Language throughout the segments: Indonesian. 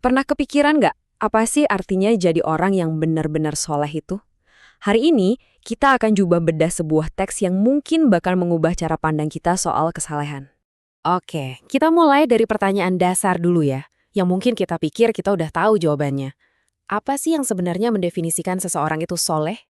Pernah kepikiran nggak, apa sih artinya jadi orang yang benar-benar soleh itu? Hari ini, kita akan coba bedah sebuah teks yang mungkin bakal mengubah cara pandang kita soal kesalehan. Oke, kita mulai dari pertanyaan dasar dulu ya, yang mungkin kita pikir kita udah tahu jawabannya. Apa sih yang sebenarnya mendefinisikan seseorang itu soleh?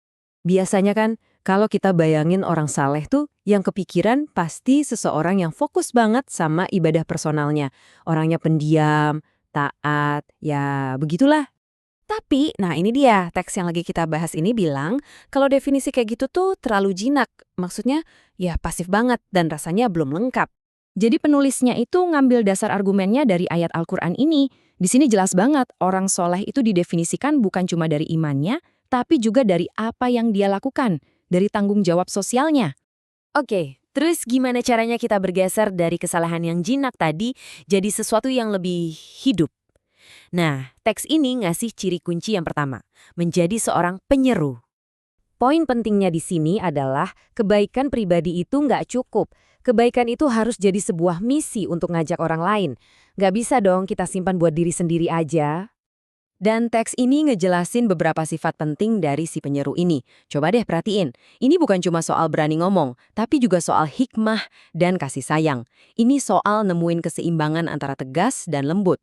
Biasanya kan, kalau kita bayangin orang saleh tuh, yang kepikiran pasti seseorang yang fokus banget sama ibadah personalnya. Orangnya pendiam, taat, ya begitulah. Tapi, nah ini dia, teks yang lagi kita bahas ini bilang, kalau definisi kayak gitu tuh terlalu jinak. Maksudnya, ya pasif banget dan rasanya belum lengkap. Jadi penulisnya itu ngambil dasar argumennya dari ayat Al-Quran ini. Di sini jelas banget, orang soleh itu didefinisikan bukan cuma dari imannya, tapi juga dari apa yang dia lakukan, dari tanggung jawab sosialnya. Oke, terus gimana caranya kita bergeser dari kesalahan yang jinak tadi jadi sesuatu yang lebih hidup? Nah, teks ini ngasih ciri kunci yang pertama, menjadi seorang penyeru. Poin pentingnya di sini adalah kebaikan pribadi itu nggak cukup. Kebaikan itu harus jadi sebuah misi untuk ngajak orang lain. Nggak bisa dong kita simpan buat diri sendiri aja. Dan teks ini ngejelasin beberapa sifat penting dari si penyeru ini. Coba deh perhatiin, ini bukan cuma soal berani ngomong, tapi juga soal hikmah dan kasih sayang. Ini soal nemuin keseimbangan antara tegas dan lembut.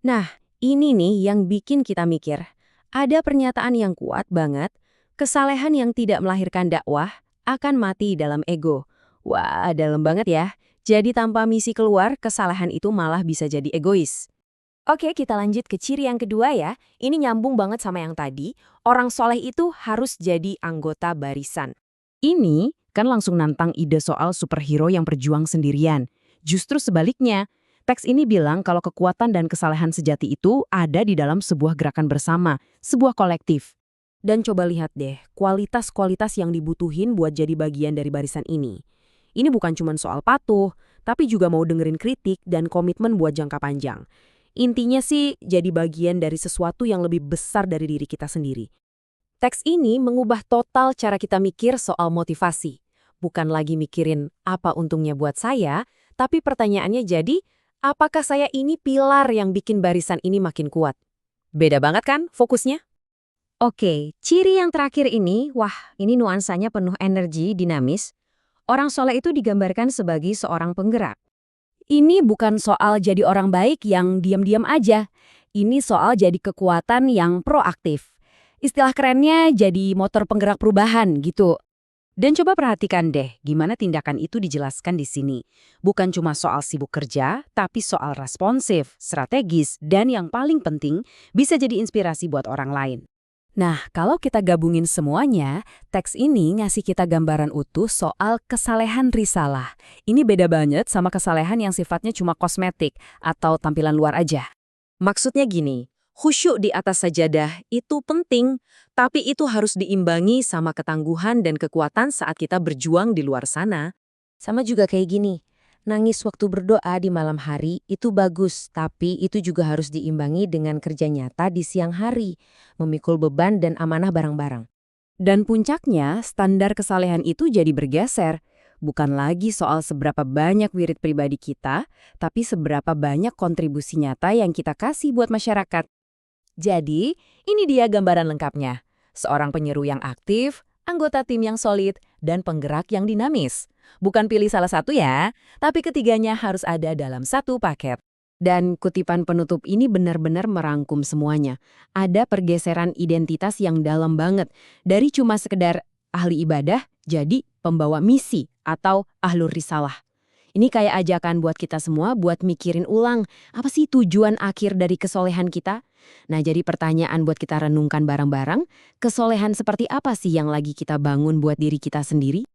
Nah, ini nih yang bikin kita mikir. Ada pernyataan yang kuat banget, kesalehan yang tidak melahirkan dakwah akan mati dalam ego. Wah, dalam banget ya. Jadi tanpa misi keluar, kesalahan itu malah bisa jadi egois. Oke, kita lanjut ke ciri yang kedua ya. Ini nyambung banget sama yang tadi. Orang soleh itu harus jadi anggota barisan. Ini kan langsung nantang ide soal superhero yang berjuang sendirian. Justru sebaliknya, teks ini bilang kalau kekuatan dan kesalehan sejati itu ada di dalam sebuah gerakan bersama, sebuah kolektif. Dan coba lihat deh, kualitas-kualitas yang dibutuhin buat jadi bagian dari barisan ini. Ini bukan cuma soal patuh, tapi juga mau dengerin kritik dan komitmen buat jangka panjang. Intinya sih jadi bagian dari sesuatu yang lebih besar dari diri kita sendiri. Teks ini mengubah total cara kita mikir soal motivasi. Bukan lagi mikirin apa untungnya buat saya, tapi pertanyaannya jadi, apakah saya ini pilar yang bikin barisan ini makin kuat? Beda banget kan fokusnya? Oke, ciri yang terakhir ini, wah ini nuansanya penuh energi, dinamis. Orang soleh itu digambarkan sebagai seorang penggerak. Ini bukan soal jadi orang baik yang diam-diam aja. Ini soal jadi kekuatan yang proaktif. Istilah kerennya jadi motor penggerak perubahan gitu. Dan coba perhatikan deh gimana tindakan itu dijelaskan di sini. Bukan cuma soal sibuk kerja, tapi soal responsif, strategis, dan yang paling penting bisa jadi inspirasi buat orang lain. Nah, kalau kita gabungin semuanya, teks ini ngasih kita gambaran utuh soal kesalehan risalah. Ini beda banget sama kesalehan yang sifatnya cuma kosmetik atau tampilan luar aja. Maksudnya gini, khusyuk di atas sajadah itu penting, tapi itu harus diimbangi sama ketangguhan dan kekuatan saat kita berjuang di luar sana. Sama juga kayak gini, nangis waktu berdoa di malam hari itu bagus, tapi itu juga harus diimbangi dengan kerja nyata di siang hari, memikul beban dan amanah bareng-bareng. Dan puncaknya, standar kesalehan itu jadi bergeser. Bukan lagi soal seberapa banyak wirid pribadi kita, tapi seberapa banyak kontribusi nyata yang kita kasih buat masyarakat. Jadi, ini dia gambaran lengkapnya. Seorang penyeru yang aktif, anggota tim yang solid, dan penggerak yang dinamis. Bukan pilih salah satu ya, tapi ketiganya harus ada dalam satu paket. Dan kutipan penutup ini benar-benar merangkum semuanya. Ada pergeseran identitas yang dalam banget. Dari cuma sekedar ahli ibadah, jadi pembawa misi atau ahlur risalah. Ini kayak ajakan buat kita semua buat mikirin ulang, apa sih tujuan akhir dari kesolehan kita? Nah, jadi pertanyaan buat kita renungkan bareng-bareng, kesolehan seperti apa sih yang lagi kita bangun buat diri kita sendiri?